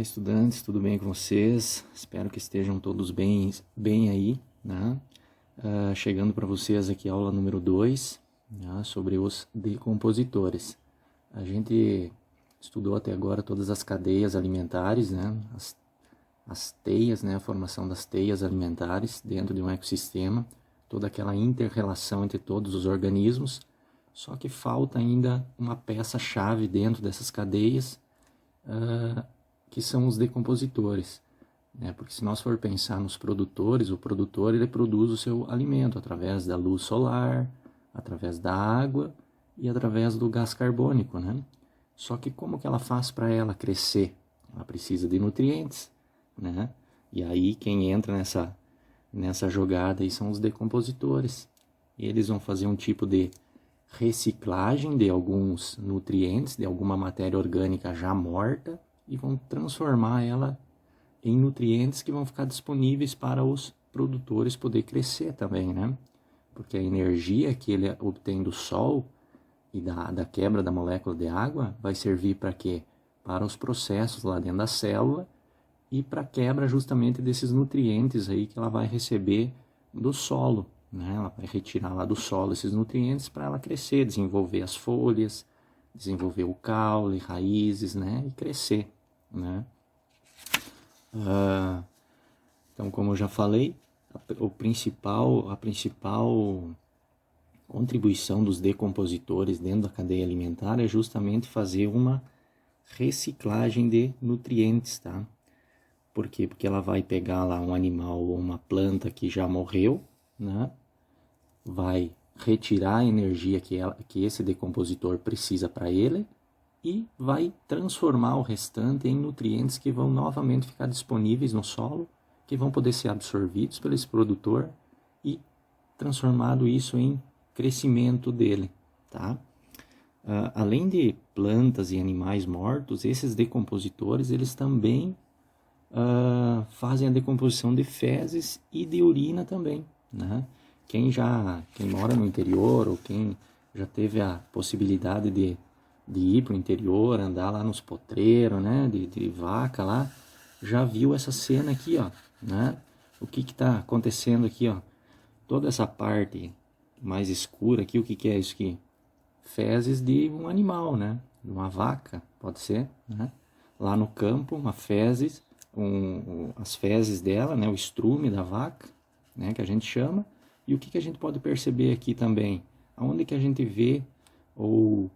estudantes, tudo bem com vocês? Espero que estejam todos bem aí, né? Chegando para vocês aqui a aula número 2, né, sobre os decompositores. A gente estudou até agora todas as cadeias alimentares, né? As teias, né? A formação das teias alimentares dentro de um ecossistema, toda aquela inter-relação entre todos os organismos, só que falta ainda uma peça-chave dentro dessas cadeias, que são os decompositores, né? Porque se nós for pensar nos produtores, o produtor ele produz o seu alimento através da luz solar, através da água e através do gás carbônico, né? Só que como que ela faz para ela crescer? Ela precisa de nutrientes, né? E aí quem entra nessa jogada aí são os decompositores. Eles vão fazer um tipo de reciclagem de alguns nutrientes, de alguma matéria orgânica já morta, e vão transformar ela em nutrientes que vão ficar disponíveis para os produtores poder crescer também, né? Porque a energia que ele obtém do sol e da quebra da molécula de água vai servir para quê? Para os processos lá dentro da célula e para a quebra justamente desses nutrientes aí que ela vai receber do solo, né? Ela vai retirar lá do solo esses nutrientes para ela crescer, desenvolver as folhas, desenvolver o caule, raízes, né? E crescer, né? Então, como eu já falei, a principal contribuição dos decompositores dentro da cadeia alimentar é justamente fazer uma reciclagem de nutrientes, tá? Por quê? Porque ela vai pegar lá um animal ou uma planta que já morreu, né? Vai retirar a energia que esse decompositor precisa para ele e vai transformar o restante em nutrientes que vão novamente ficar disponíveis no solo, que vão poder ser absorvidos pelo esse produtor e transformado isso em crescimento dele, tá? Além de plantas e animais mortos, esses decompositores eles também fazem a decomposição de fezes e de urina também, né? Quem mora no interior ou quem já teve a possibilidade de ir para o interior, andar lá nos potreiros, né, de vaca lá, já viu essa cena aqui, ó, né? O que está acontecendo aqui, ó? Toda essa parte mais escura aqui, o que é isso aqui? Fezes de um animal, né? Uma vaca, pode ser, né? Lá no campo, as fezes dela, né? O estrume da vaca, né? Que a gente chama. E o que a gente pode perceber aqui também? Aonde que a gente vê, ou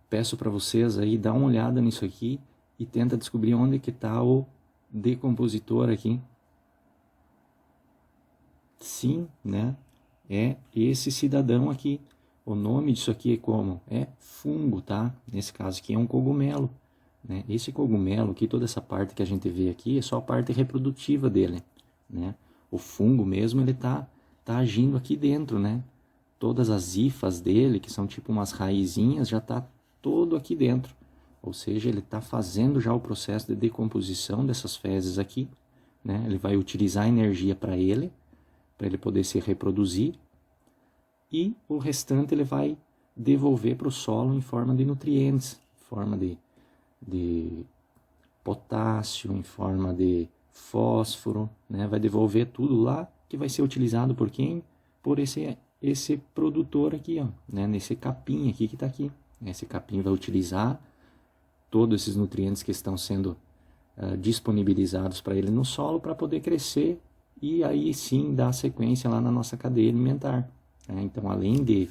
peço para vocês aí, dar uma olhada nisso aqui e tenta descobrir onde que está o decompositor aqui. Sim, né? É esse cidadão aqui. O nome disso aqui é como? É fungo, tá? Nesse caso aqui é um cogumelo, né? Esse cogumelo aqui, toda essa parte que a gente vê aqui, é só a parte reprodutiva dele, né? O fungo mesmo, ele tá agindo aqui dentro, né? Todas as hifas dele, que são tipo umas raizinhas, já tá todo aqui dentro. Ou seja, ele tá fazendo já o processo de decomposição dessas fezes aqui, né? Ele vai utilizar a energia para ele poder se reproduzir, e o restante ele vai devolver para o solo em forma de nutrientes, em forma de potássio, em forma de fósforo, né? Vai devolver tudo lá, que vai ser utilizado por quem? Por esse produtor aqui, ó, né? Nesse capim aqui que está aqui. Esse capim vai utilizar todos esses nutrientes que estão sendo disponibilizados para ele no solo para poder crescer e aí sim dar sequência lá na nossa cadeia alimentar, né? Então, além de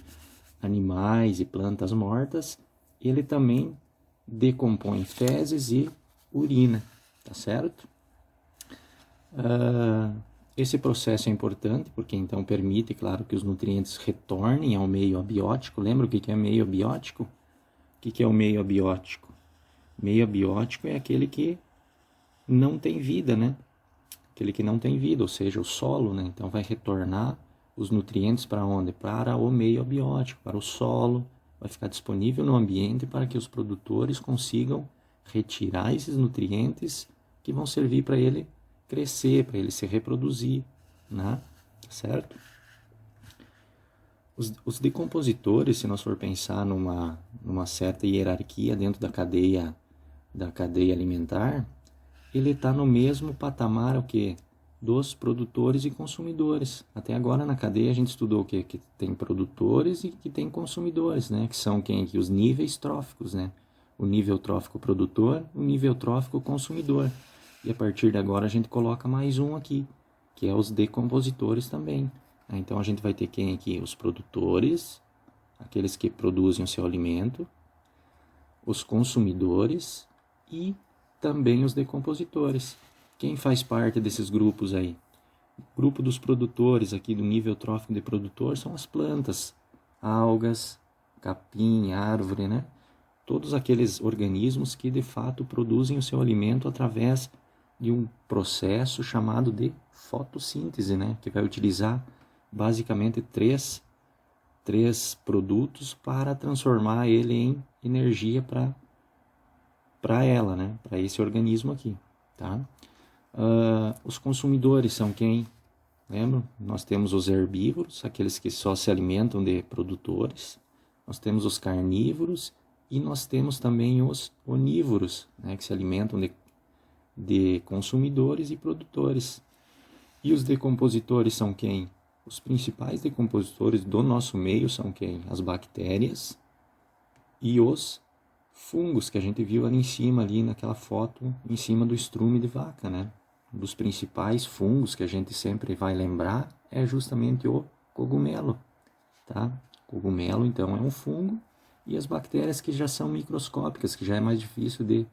animais e plantas mortas, ele também decompõe fezes e urina, tá certo? Esse processo é importante porque então permite, claro, que os nutrientes retornem ao meio abiótico. Lembra o que é meio abiótico? O que é o meio abiótico? Meio abiótico é aquele que não tem vida, né? Aquele que não tem vida, ou seja, o solo, né? Então vai retornar os nutrientes para onde? Para o meio abiótico, para o solo. Vai ficar disponível no ambiente para que os produtores consigam retirar esses nutrientes que vão servir para ele crescer, para ele se reproduzir, né? Certo? Os decompositores, se nós for pensar numa certa hierarquia dentro da cadeia alimentar, ele está no mesmo patamar o quê? Dos produtores e consumidores. Até agora na cadeia a gente estudou o quê? Que tem produtores e que tem consumidores, né? Que são quem? Que os níveis tróficos, né? O nível trófico produtor, o nível trófico consumidor. E a partir de agora a gente coloca mais um aqui, que é os decompositores também. Então a gente vai ter quem aqui? Os produtores, aqueles que produzem o seu alimento, os consumidores e também os decompositores. Quem faz parte desses grupos aí? O grupo dos produtores aqui do nível trófico de produtor são as plantas, algas, capim, árvore, né? Todos aqueles organismos que de fato produzem o seu alimento através de um processo chamado de fotossíntese, né? Que vai utilizar basicamente três produtos para transformar ele em energia para ela, né? Para esse organismo aqui, tá? Os consumidores são quem? Lembram? Nós temos os herbívoros, aqueles que só se alimentam de produtores. Nós temos os carnívoros e nós temos também os onívoros, né? Que se alimentam de consumidores e produtores. E os decompositores são quem? Os principais decompositores do nosso meio são quem? As bactérias e os fungos, que a gente viu ali em cima, ali naquela foto, em cima do estrume de vaca, né? Um dos principais fungos que a gente sempre vai lembrar é justamente o cogumelo, tá? Cogumelo, então, é um fungo, e as bactérias que já são microscópicas, que já é mais difícil de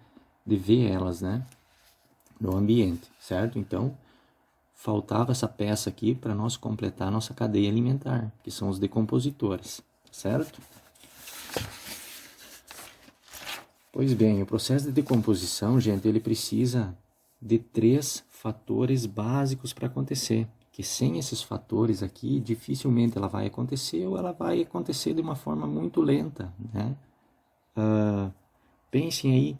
ver elas, né? No ambiente, certo? Então, faltava essa peça aqui para nós completar a nossa cadeia alimentar, que são os decompositores, certo? Pois bem, o processo de decomposição, gente, ele precisa de 3 fatores básicos para acontecer, que sem esses fatores aqui, dificilmente ela vai acontecer ou ela vai acontecer de uma forma muito lenta, né? Pensem aí,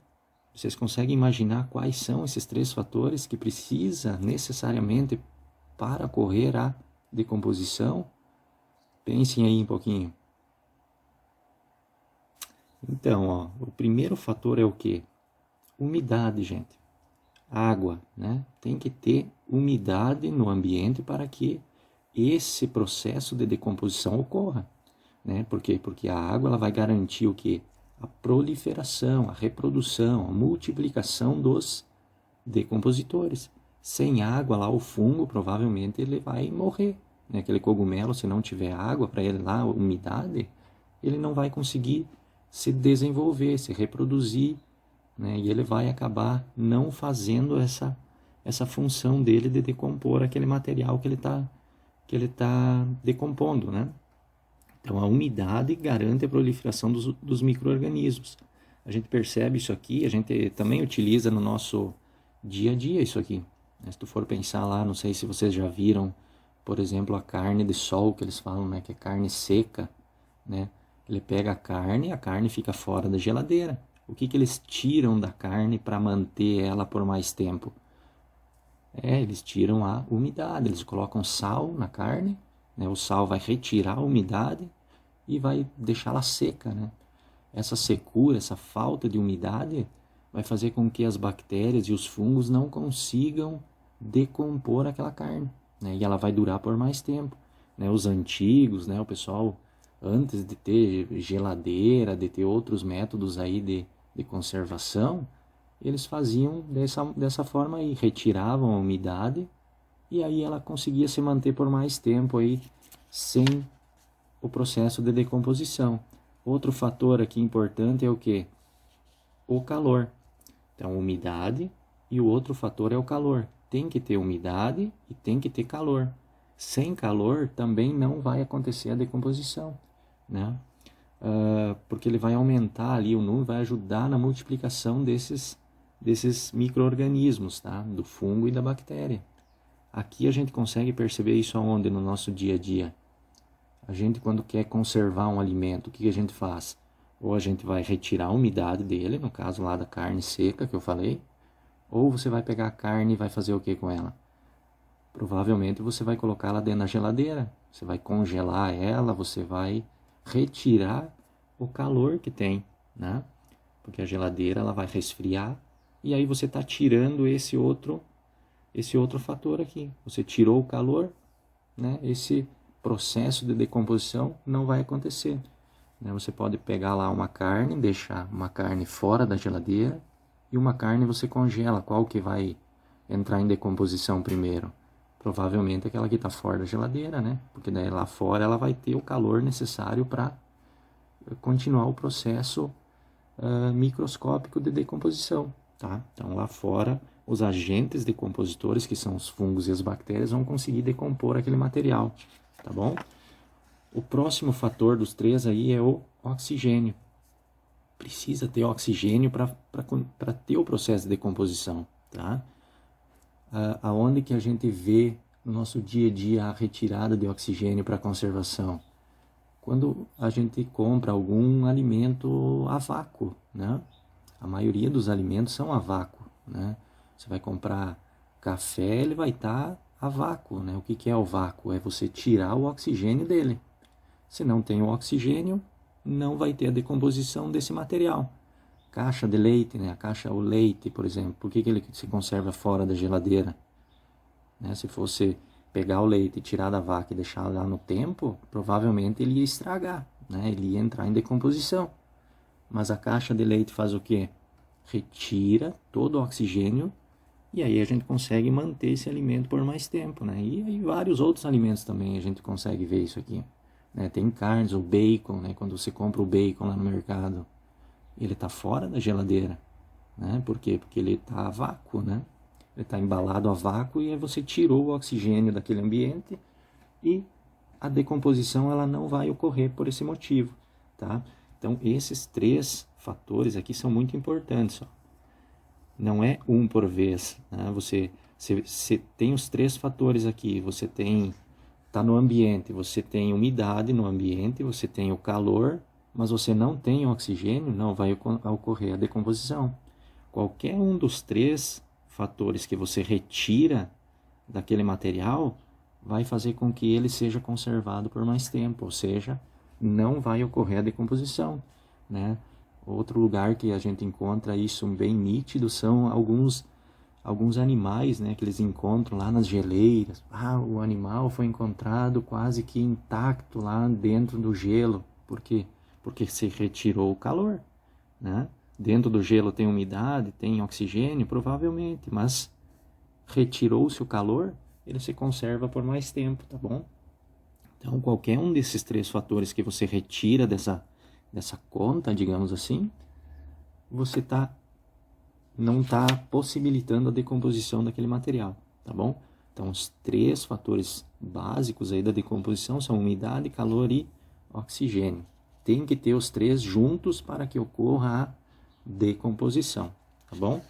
vocês conseguem imaginar quais são esses 3 fatores que precisa necessariamente para ocorrer a decomposição? Pensem aí um pouquinho. Então, ó, o primeiro fator é o quê? Umidade, gente. Água, né? Tem que ter umidade no ambiente para que esse processo de decomposição ocorra, né? Por quê? Porque a água ela vai garantir o quê? A proliferação, a reprodução, a multiplicação dos decompositores. Sem água lá, o fungo provavelmente ele vai morrer, né? Aquele cogumelo, se não tiver água para ele lá, umidade, ele não vai conseguir se desenvolver, se reproduzir, né? E ele vai acabar não fazendo essa função dele de decompor aquele material que ele tá decompondo, né? Então, a umidade garante a proliferação dos micro-organismos. A gente percebe isso aqui, a gente também utiliza no nosso dia a dia isso aqui. Se tu for pensar lá, não sei se vocês já viram, por exemplo, a carne de sol, que eles falam, né? Que é carne seca, né? Ele pega a carne fica fora da geladeira. O que eles tiram da carne para manter ela por mais tempo? Eles tiram a umidade, eles colocam sal na carne, né? O sal vai retirar a umidade e vai deixá-la seca, né? Essa secura, essa falta de umidade vai fazer com que as bactérias e os fungos não consigam decompor aquela carne, né? E ela vai durar por mais tempo, né? Os antigos, né? O pessoal, antes de ter geladeira, de ter outros métodos aí de conservação, eles faziam dessa forma aí, retiravam a umidade e aí ela conseguia se manter por mais tempo aí sem o processo de decomposição. Outro fator aqui importante é o que? O calor. Então, umidade, e o outro fator é o calor. Tem que ter umidade e tem que ter calor. Sem calor também não vai acontecer a decomposição, né? Porque ele vai aumentar ali, o número vai ajudar na multiplicação desses micro-organismos, tá? Do fungo e da bactéria. Aqui a gente consegue perceber isso aonde? No nosso dia a dia. A gente, quando quer conservar um alimento, o que a gente faz? Ou a gente vai retirar a umidade dele, no caso lá da carne seca que eu falei, ou você vai pegar a carne e vai fazer o que com ela? Provavelmente você vai colocar ela dentro da geladeira, você vai congelar ela, você vai retirar o calor que tem, né? Porque a geladeira ela vai resfriar e aí você está tirando esse outro fator aqui. Você tirou o calor, né? Esse processo de decomposição não vai acontecer. Né? Você pode pegar lá uma carne, deixar uma carne fora da geladeira e uma carne você congela. Qual que vai entrar em decomposição primeiro? Provavelmente aquela que está fora da geladeira, né? Porque daí lá fora ela vai ter o calor necessário para continuar o processo microscópico de decomposição. Tá? Então lá fora os agentes decompositores, que são os fungos e as bactérias, vão conseguir decompor aquele material. Tá bom? O próximo fator dos três aí é o oxigênio. Precisa ter oxigênio para ter o processo de decomposição. Tá? Aonde que a gente vê no nosso dia a dia a retirada de oxigênio para conservação? Quando a gente compra algum alimento a vácuo, né? A maioria dos alimentos são a vácuo, né? Você vai comprar café, ele vai estar a vácuo, né? O que é o vácuo? É você tirar o oxigênio dele. Se não tem o oxigênio, não vai ter a decomposição desse material. Caixa de leite, né? O leite, por exemplo, por que ele se conserva fora da geladeira? Né? Se fosse pegar o leite e tirar da vaca e deixar lá no tempo, provavelmente ele ia estragar, né? Ele ia entrar em decomposição. Mas a caixa de leite faz o quê? Retira todo o oxigênio e aí a gente consegue manter esse alimento por mais tempo, né? E vários outros alimentos também a gente consegue ver isso aqui. Né? Tem carnes, o bacon, né? Quando você compra o bacon lá no mercado, ele está fora da geladeira, né? Por quê? Porque ele está a vácuo, né? Ele está embalado a vácuo e aí você tirou o oxigênio daquele ambiente e a decomposição ela não vai ocorrer por esse motivo, tá? Então esses três fatores aqui são muito importantes, ó. Não é um por vez, né? Você tem os três fatores aqui, você está no ambiente, você tem umidade no ambiente, você tem o calor, mas você não tem oxigênio, não vai ocorrer a decomposição. Qualquer um dos três fatores que você retira daquele material vai fazer com que ele seja conservado por mais tempo, ou seja, não vai ocorrer a decomposição, né? Outro lugar que a gente encontra isso bem nítido são alguns animais, né, que eles encontram lá nas geleiras. O animal foi encontrado quase que intacto lá dentro do gelo. Por quê? Porque se retirou o calor, né? Dentro do gelo tem umidade, tem oxigênio, provavelmente, mas retirou-se o calor, ele se conserva por mais tempo, tá bom? Então, qualquer um desses três fatores que você retira dessa conta, digamos assim, você não está possibilitando a decomposição daquele material, tá bom? Então, os três fatores básicos aí da decomposição são umidade, calor e oxigênio. Tem que ter os três juntos para que ocorra a decomposição, tá bom?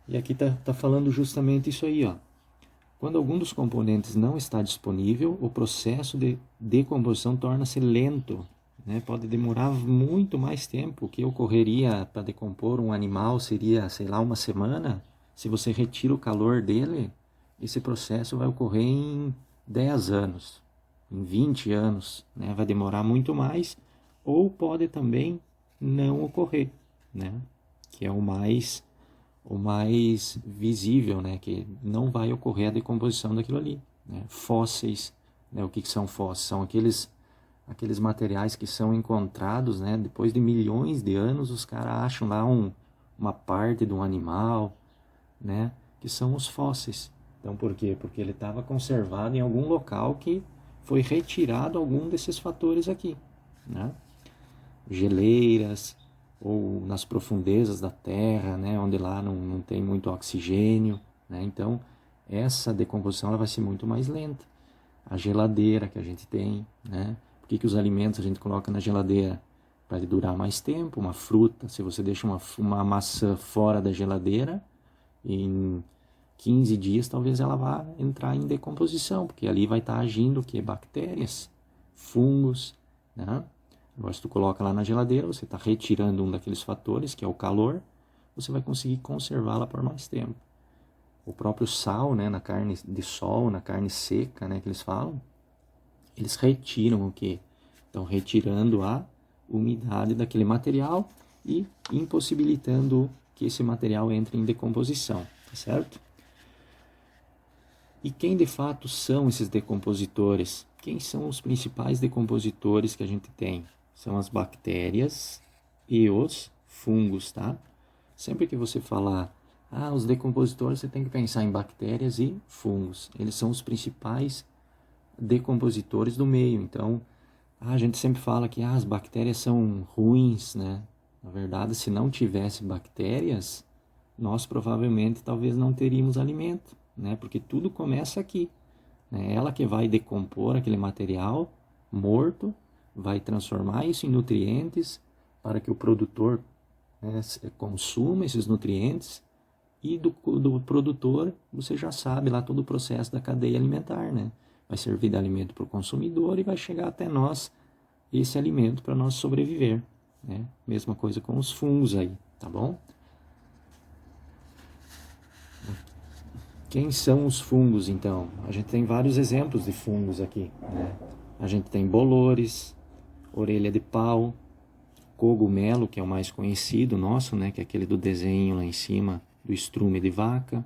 E aqui tá falando justamente isso aí, ó. Quando algum dos componentes não está disponível, o processo de decomposição torna-se lento, né? Pode demorar muito mais tempo. O que ocorreria para decompor um animal seria, sei lá, uma semana. Se você retira o calor dele, esse processo vai ocorrer em 10 anos, em 20 anos, né? Vai demorar muito mais, ou pode também não ocorrer, né? Que é o mais visível, né? Que não vai ocorrer a decomposição daquilo ali, né? Fósseis, né? O que são fósseis? São aqueles materiais que são encontrados, né? Depois de milhões de anos, os caras acham lá uma parte de um animal, né? Que são os fósseis. Então, por quê? Porque ele estava conservado em algum local que foi retirado algum desses fatores aqui, né? Geleiras, ou nas profundezas da terra, né, onde lá não tem muito oxigênio, né? Então essa decomposição ela vai ser muito mais lenta. A geladeira que a gente tem, né? Por que os alimentos a gente coloca na geladeira? Para ele durar mais tempo. Uma fruta, se você deixa uma maçã fora da geladeira, em 15 dias talvez ela vá entrar em decomposição, porque ali vai estar agindo o quê? Bactérias, fungos, né? Agora, se tu coloca lá na geladeira, você está retirando um daqueles fatores, que é o calor, você vai conseguir conservá-la por mais tempo. O próprio sal, né, na carne de sol, na carne seca, né, que eles falam, eles retiram o quê? Estão retirando a umidade daquele material e impossibilitando que esse material entre em decomposição, tá certo? E quem de fato são esses decompositores? Quem são os principais decompositores que a gente tem? São as bactérias e os fungos, tá? Sempre que você falar, os decompositores, você tem que pensar em bactérias e fungos. Eles são os principais decompositores do meio. Então, a gente sempre fala que as bactérias são ruins, né? Na verdade, se não tivesse bactérias, nós provavelmente talvez não teríamos alimento, né? Porque tudo começa aqui, né? Ela que vai decompor aquele material morto, vai transformar isso em nutrientes para que o produtor, né, consuma esses nutrientes, e do produtor você já sabe lá todo o processo da cadeia alimentar, né? Vai servir de alimento para o consumidor e vai chegar até nós esse alimento para nós sobreviver, né? Mesma coisa com os fungos aí, tá bom? Quem são os fungos, então? A gente tem vários exemplos de fungos aqui, né? A gente tem bolores, orelha de pau, cogumelo, que é o mais conhecido nosso, né? Que é aquele do desenho lá em cima do estrume de vaca,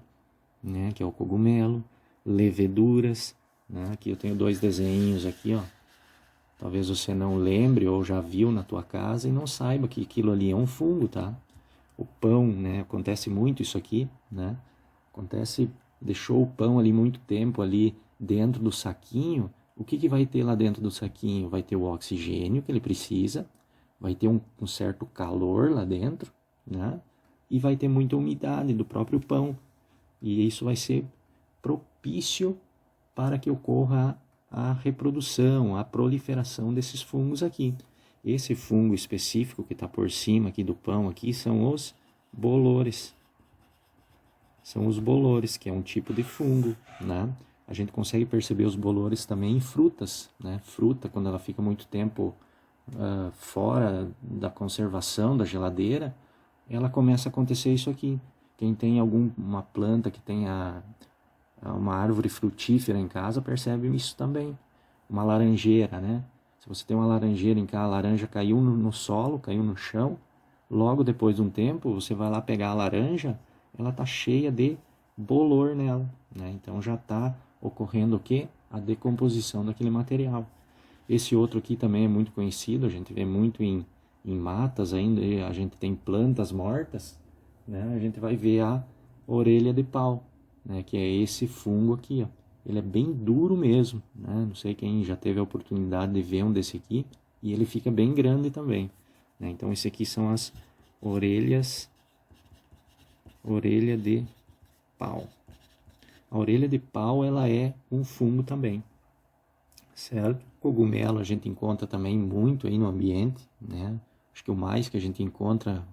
né? Que é o cogumelo, leveduras, né? Aqui eu tenho 2 desenhos aqui, ó. Talvez você não lembre ou já viu na tua casa e não saiba que aquilo ali é um fungo, tá? O pão, né? Acontece muito isso aqui, né? Acontece, deixou o pão ali muito tempo ali dentro do saquinho. O que vai ter lá dentro do saquinho? Vai ter o oxigênio que ele precisa, vai ter um certo calor lá dentro, né? E vai ter muita umidade do próprio pão. E isso vai ser propício para que ocorra a reprodução, a proliferação desses fungos aqui. Esse fungo específico que está por cima aqui do pão aqui são os bolores. São os bolores, que é um tipo de fungo, né? A gente consegue perceber os bolores também em frutas, né? Fruta, quando ela fica muito tempo fora da conservação, da geladeira, ela começa a acontecer isso aqui. Quem tem uma planta que tenha uma árvore frutífera em casa percebe isso também. Uma laranjeira, né? Se você tem uma laranjeira em casa, a laranja caiu no solo, caiu no chão, logo depois de um tempo, você vai lá pegar a laranja, ela está cheia de bolor nela, né? Então já está ocorrendo o quê? A decomposição daquele material. Esse outro aqui também é muito conhecido, a gente vê muito em matas ainda, a gente tem plantas mortas, né? A gente vai ver a orelha de pau, né? Que é esse fungo aqui, ó. Ele é bem duro mesmo, né? Não sei quem já teve a oportunidade de ver um desse aqui, e ele fica bem grande também, né? Então esse aqui são as orelha de pau. A orelha de pau, ela é um fungo também, certo? Cogumelo a gente encontra também muito aí no ambiente, né? Acho que o mais que a gente encontra,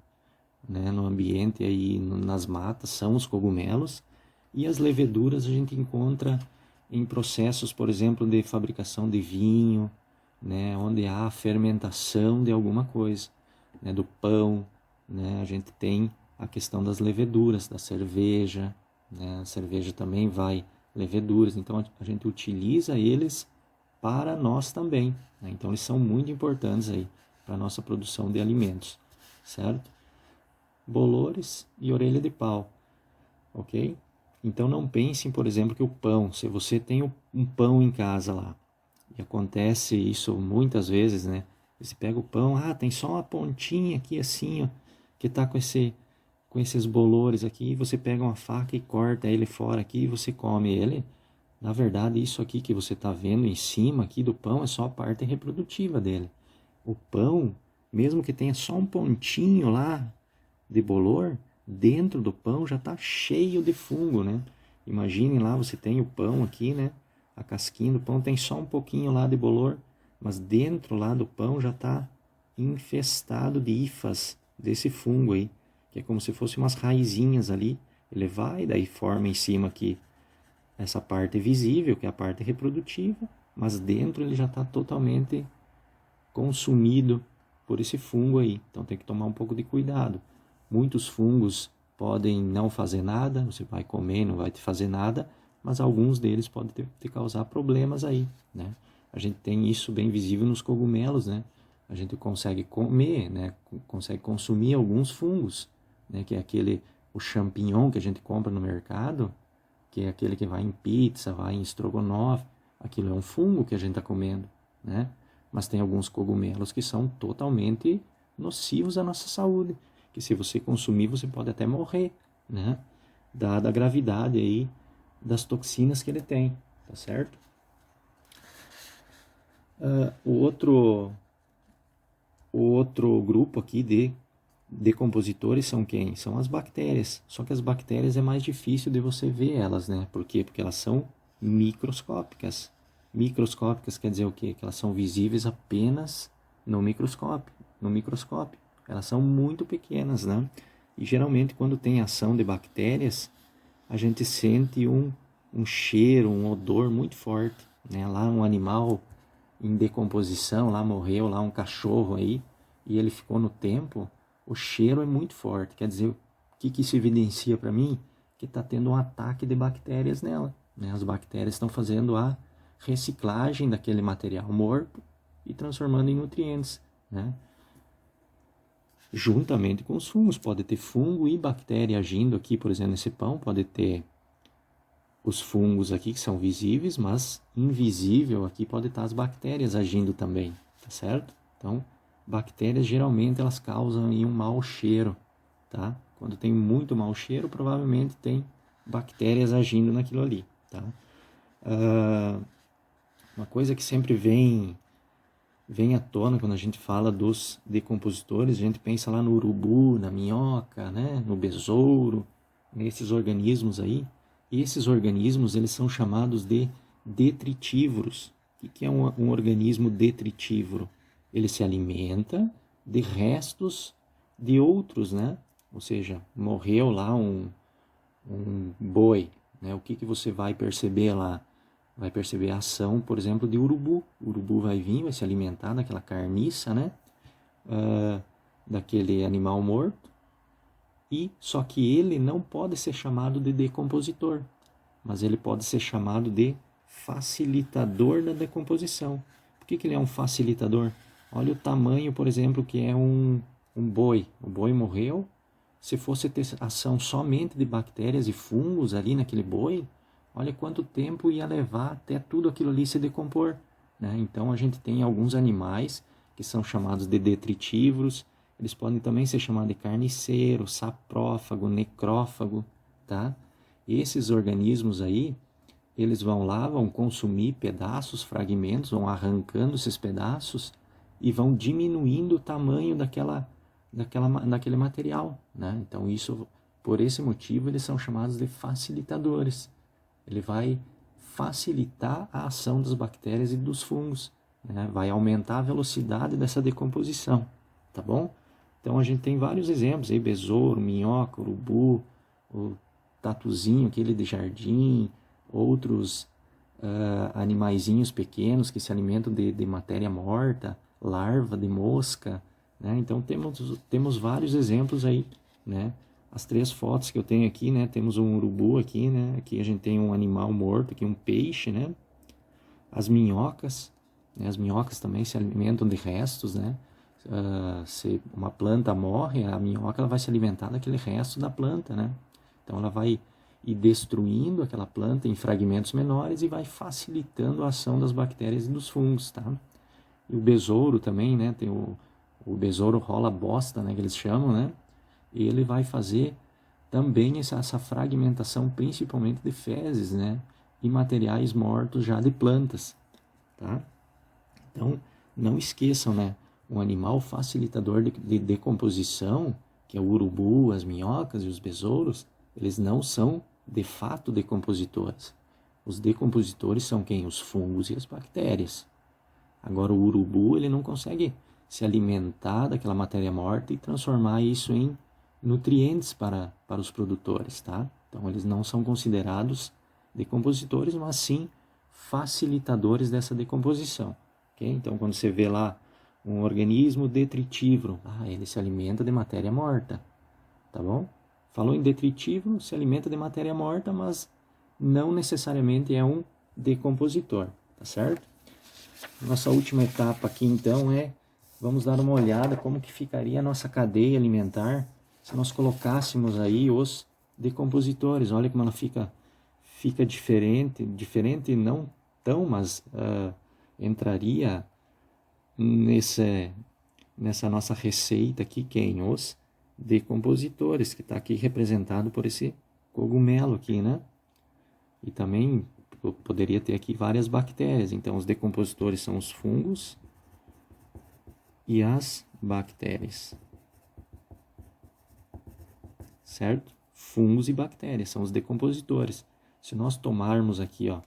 né, no ambiente aí nas matas são os cogumelos, e as leveduras a gente encontra em processos, por exemplo, de fabricação de vinho, né, onde há fermentação de alguma coisa, né, do pão, né? A gente tem a questão das leveduras, da cerveja, né? A cerveja também vai leveduras, então a gente utiliza eles para nós também, né? Então eles são muito importantes aí para a nossa produção de alimentos, certo? Bolores e orelha de pau, ok? Então não pensem, por exemplo, que o pão, se você tem um pão em casa lá, e acontece isso muitas vezes, né? Você pega o pão, tem só uma pontinha aqui assim, ó, que tá com esses bolores aqui, e você pega uma faca e corta ele fora aqui e você come ele. Na verdade, isso aqui que você está vendo em cima aqui do pão é só a parte reprodutiva dele. O pão, mesmo que tenha só um pontinho lá de bolor, dentro do pão já está cheio de fungo, né? Imaginem lá, você tem o pão aqui, né? A casquinha do pão tem só um pouquinho lá de bolor, mas dentro lá do pão já está infestado de hifas desse fungo aí, que é como se fossem umas raizinhas ali. Ele vai, daí forma em cima aqui essa parte visível, que é a parte reprodutiva, mas dentro ele já está totalmente consumido por esse fungo aí. Então tem que tomar um pouco de cuidado. Muitos fungos podem não fazer nada, você vai comer e não vai te fazer nada, mas alguns deles podem te causar problemas aí, né? A gente tem isso bem visível nos cogumelos, né? A gente consegue comer, né? Consegue consumir alguns fungos, né, que é o champignon que a gente compra no mercado, que é aquele que vai em pizza, vai em estrogonofe, aquilo é um fungo que a gente está comendo, né? Mas tem alguns cogumelos que são totalmente nocivos à nossa saúde, que se você consumir você pode até morrer, né? Dada a gravidade aí das toxinas que ele tem, tá certo? O outro grupo aqui de decompositores são quem? São as bactérias. Só que as bactérias é mais difícil de você ver elas, né? Por quê? Porque elas são microscópicas. Microscópicas quer dizer o quê? Que elas são visíveis apenas no microscópio. No microscópio. Elas são muito pequenas, né? E geralmente quando tem ação de bactérias, a gente sente um cheiro, um odor muito forte, né? Lá um animal em decomposição, lá morreu lá um cachorro aí, e ele ficou no tempo, o cheiro é muito forte. Quer dizer, o que isso evidencia para mim? Que está tendo um ataque de bactérias nela, né? As bactérias estão fazendo a reciclagem daquele material morto e transformando em nutrientes, né? Juntamente com os fungos, pode ter fungo e bactéria agindo aqui, por exemplo, nesse pão, pode ter os fungos aqui que são visíveis, mas invisível aqui pode estar as bactérias agindo também, tá certo? Então, bactérias geralmente elas causam aí um mau cheiro, tá? Quando tem muito mau cheiro, provavelmente tem bactérias agindo naquilo ali, tá? Uma coisa que sempre vem à tona quando a gente fala dos decompositores, a gente pensa lá no urubu, na minhoca, né? No besouro, nesses organismos aí. E esses organismos eles são chamados de detritívoros. O que é um organismo detritívoro? Ele se alimenta de restos de outros, né? Ou seja, morreu lá um boi, né? O que você vai perceber lá? Vai perceber a ação, por exemplo, de urubu. O urubu vai vir, vai se alimentar daquela carniça, né? Daquele animal morto. Só que ele não pode ser chamado de decompositor, mas ele pode ser chamado de facilitador da decomposição. Por que ele é um facilitador? Olha o tamanho, por exemplo, que é um boi. O boi morreu. Se fosse ter ação somente de bactérias e fungos ali naquele boi, olha quanto tempo ia levar até tudo aquilo ali se decompor, né? Então a gente tem alguns animais que são chamados de detritívoros. Eles podem também ser chamados de carniceiro, saprófago, necrófago, tá? Esses organismos aí, eles vão lá, vão consumir pedaços, fragmentos, vão arrancando esses pedaços e vão diminuindo o tamanho daquele material, né? Então isso, por esse motivo, eles são chamados de facilitadores. Ele vai facilitar a ação das bactérias e dos fungos, né? Vai aumentar a velocidade dessa decomposição, tá bom? Então a gente tem vários exemplos aí, besouro, minhoca, urubu, o tatuzinho, aquele de jardim, outros animaizinhos pequenos que se alimentam de matéria morta, larva de mosca, né? Então temos vários exemplos aí, né? As 3 fotos que eu tenho aqui, né? Temos um urubu aqui, né? Aqui a gente tem um animal morto, aqui um peixe, né? As minhocas, né? As minhocas também se alimentam de restos, né? Se uma planta morre, a minhoca ela vai se alimentar daquele resto da planta, né? Então ela vai ir destruindo aquela planta em fragmentos menores e vai facilitando a ação das bactérias e dos fungos, tá? E o besouro também, né? Tem o besouro rola bosta, né? Que eles chamam, né? E ele vai fazer também essa fragmentação, principalmente de fezes, né? E materiais mortos já de plantas, tá? Então, não esqueçam, né? Um animal facilitador de decomposição, que é o urubu, as minhocas e os besouros, eles não são, de fato, decompositores. Os decompositores são quem? Os fungos e as bactérias. Agora, o urubu, ele não consegue se alimentar daquela matéria morta e transformar isso em nutrientes para os produtores, tá? Então, eles não são considerados decompositores, mas sim facilitadores dessa decomposição. Okay? Então, quando você vê lá um organismo detritívoro, ele se alimenta de matéria morta, tá bom? Falou em detritívoro, se alimenta de matéria morta, mas não necessariamente é um decompositor, tá certo? Nossa última etapa aqui, então, vamos dar uma olhada como que ficaria a nossa cadeia alimentar se nós colocássemos aí os decompositores. Olha como ela fica diferente não tão, mas entraria nessa nossa receita aqui, quem? Os decompositores, que está aqui representado por esse cogumelo aqui, né? E também poderia ter aqui várias bactérias. Então, os decompositores são os fungos e as bactérias. Certo? Fungos e bactérias são os decompositores. Se nós tomarmos aqui, ó,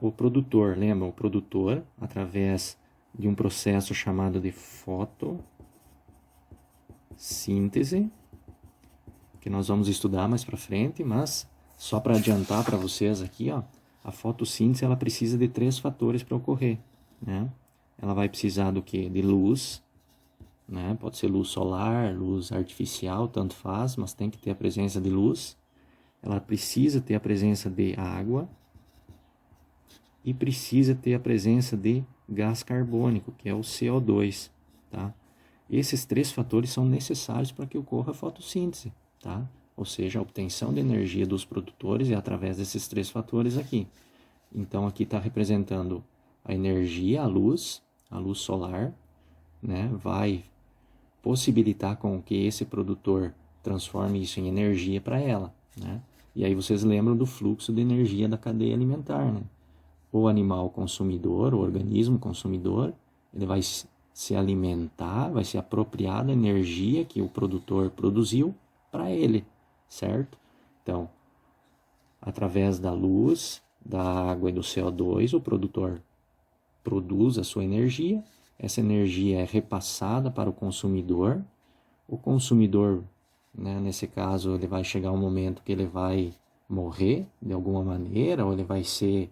o produtor, lembra? O produtor, através de um processo chamado de fotossíntese, que nós vamos estudar mais para frente, mas só para adiantar para vocês aqui, ó, a fotossíntese ela precisa de 3 fatores para ocorrer, né? Ela vai precisar do quê? De luz, né? Pode ser luz solar, luz artificial, tanto faz, mas tem que ter a presença de luz. Ela precisa ter a presença de água e precisa ter a presença de gás carbônico, que é o CO2, tá? Esses 3 fatores são necessários para que ocorra a fotossíntese, tá? Ou seja, a obtenção de energia dos produtores é através desses 3 fatores aqui. Então, aqui está representando a energia, a luz solar, né? Vai possibilitar com que esse produtor transforme isso em energia para ela, né? E aí vocês lembram do fluxo de energia da cadeia alimentar, né? O animal consumidor, o organismo consumidor, ele vai se alimentar, vai se apropriar da energia que o produtor produziu para ele, certo? Então, através da luz, da água e do CO2, o produtor produz a sua energia. Essa energia é repassada para o consumidor. O consumidor, né, nesse caso, ele vai chegar um momento que ele vai morrer de alguma maneira, ou ele vai ser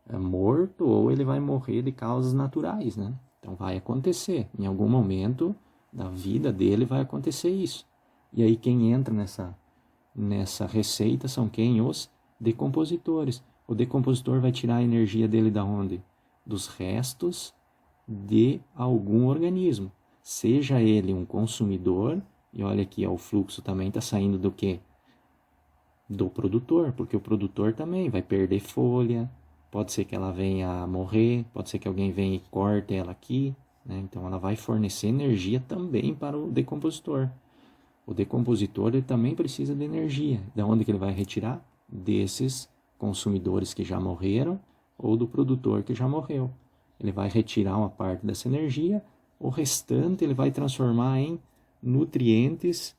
morto, ou ele vai morrer de causas naturais, né? Então vai acontecer, em algum momento da vida dele vai acontecer isso. E aí quem entra nessa receita são quem? Os decompositores. O decompositor vai tirar a energia dele da onde? Dos restos de algum organismo. Seja ele um consumidor, e olha aqui, ó, o fluxo também está saindo do quê? Do produtor, porque o produtor também vai perder folha, pode ser que ela venha a morrer, pode ser que alguém venha e corte ela aqui, né? Então ela vai fornecer energia também para o decompositor. O decompositor ele também precisa de energia. Da onde que ele vai retirar? Desses consumidores que já morreram ou do produtor que já morreu. Ele vai retirar uma parte dessa energia, o restante ele vai transformar em nutrientes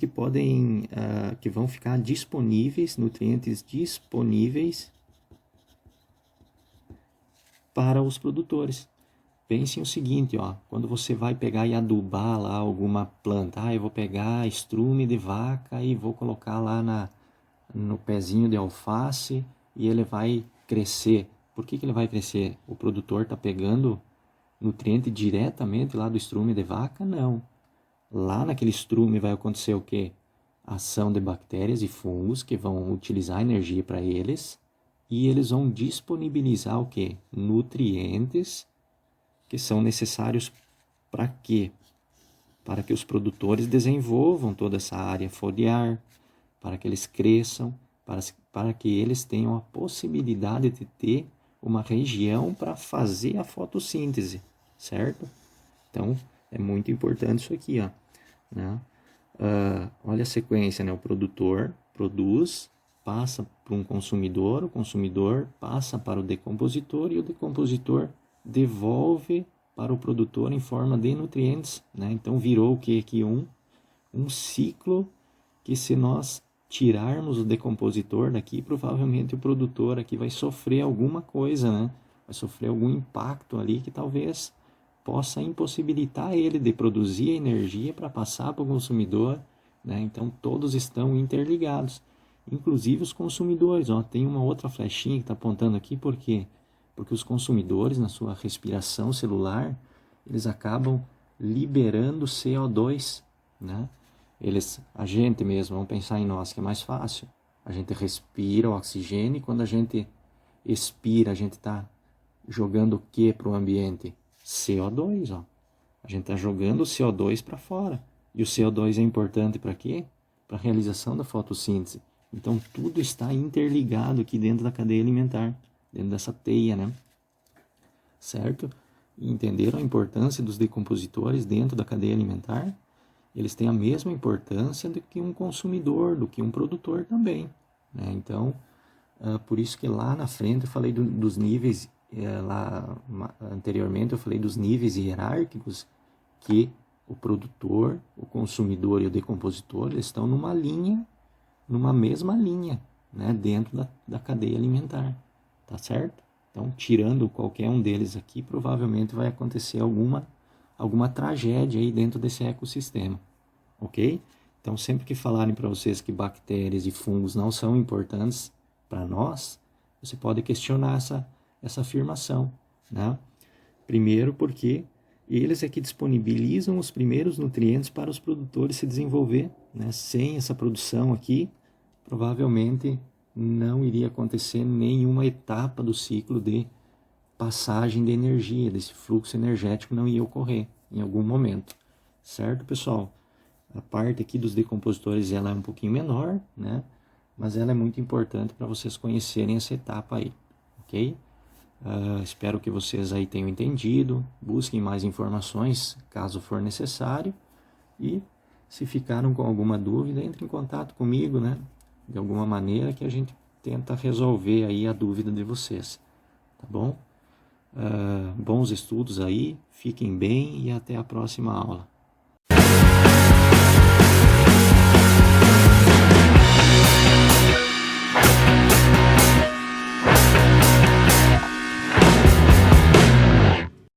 que podem, que vão ficar disponíveis, nutrientes disponíveis para os produtores. Pensem o seguinte, ó, quando você vai pegar e adubar lá alguma planta, eu vou pegar estrume de vaca e vou colocar lá no pezinho de alface e ele vai crescer. Por que ele vai crescer? O produtor está pegando nutriente diretamente lá do estrume de vaca? Não. Lá naquele estrume vai acontecer o quê? Ação de bactérias e fungos que vão utilizar energia para eles e eles vão disponibilizar o quê? Nutrientes que são necessários para quê? Para que os produtores desenvolvam toda essa área foliar, para que eles cresçam, para que eles tenham a possibilidade de ter uma região para fazer a fotossíntese, certo? Então, é muito importante isso aqui, ó, né? Olha a sequência, né? O produtor produz, passa para um consumidor, o consumidor passa para o decompositor e o decompositor devolve para o produtor em forma de nutrientes, né? Então virou o que aqui? Um ciclo que, se nós tirarmos o decompositor daqui, provavelmente o produtor aqui vai sofrer alguma coisa, né? Vai sofrer algum impacto ali que talvez possa impossibilitar ele de produzir energia para passar para o consumidor, né? Então todos estão interligados, inclusive os consumidores. Ó, tem uma outra flechinha que está apontando aqui, por quê? Porque os consumidores, na sua respiração celular, eles acabam liberando CO2, né? A gente mesmo, vamos pensar em nós, que é mais fácil. A gente respira o oxigênio e quando a gente expira, a gente está jogando o que para o ambiente? CO2, ó. A gente está jogando o CO2 para fora. E o CO2 é importante para quê? Para a realização da fotossíntese. Então, tudo está interligado aqui dentro da cadeia alimentar, dentro dessa teia, né? Certo? E entenderam a importância dos decompositores dentro da cadeia alimentar? Eles têm a mesma importância do que um consumidor, do que um produtor também, né? Então, por isso que lá na frente eu falei dos níveis, anteriormente eu falei dos níveis hierárquicos, que o produtor, o consumidor e o decompositor estão numa linha, numa mesma linha, né, dentro da cadeia alimentar, tá certo? Então, tirando qualquer um deles aqui, provavelmente vai acontecer alguma tragédia aí dentro desse ecossistema, ok? Então, sempre que falarem para vocês que bactérias e fungos não são importantes para nós, você pode questionar essa afirmação, né? Primeiro porque eles é que disponibilizam os primeiros nutrientes para os produtores se desenvolver, né? Sem essa produção aqui, provavelmente não iria acontecer nenhuma etapa do ciclo de passagem de energia, desse fluxo energético não ia ocorrer em algum momento, certo, pessoal? A parte aqui dos decompositores ela é um pouquinho menor, né? Mas ela é muito importante para vocês conhecerem essa etapa aí, ok? Espero que vocês aí tenham entendido, busquem mais informações caso for necessário e se ficaram com alguma dúvida, entre em contato comigo, né? De alguma maneira que a gente tenta resolver aí a dúvida de vocês, tá bom? Bons estudos aí, fiquem bem e até a próxima aula.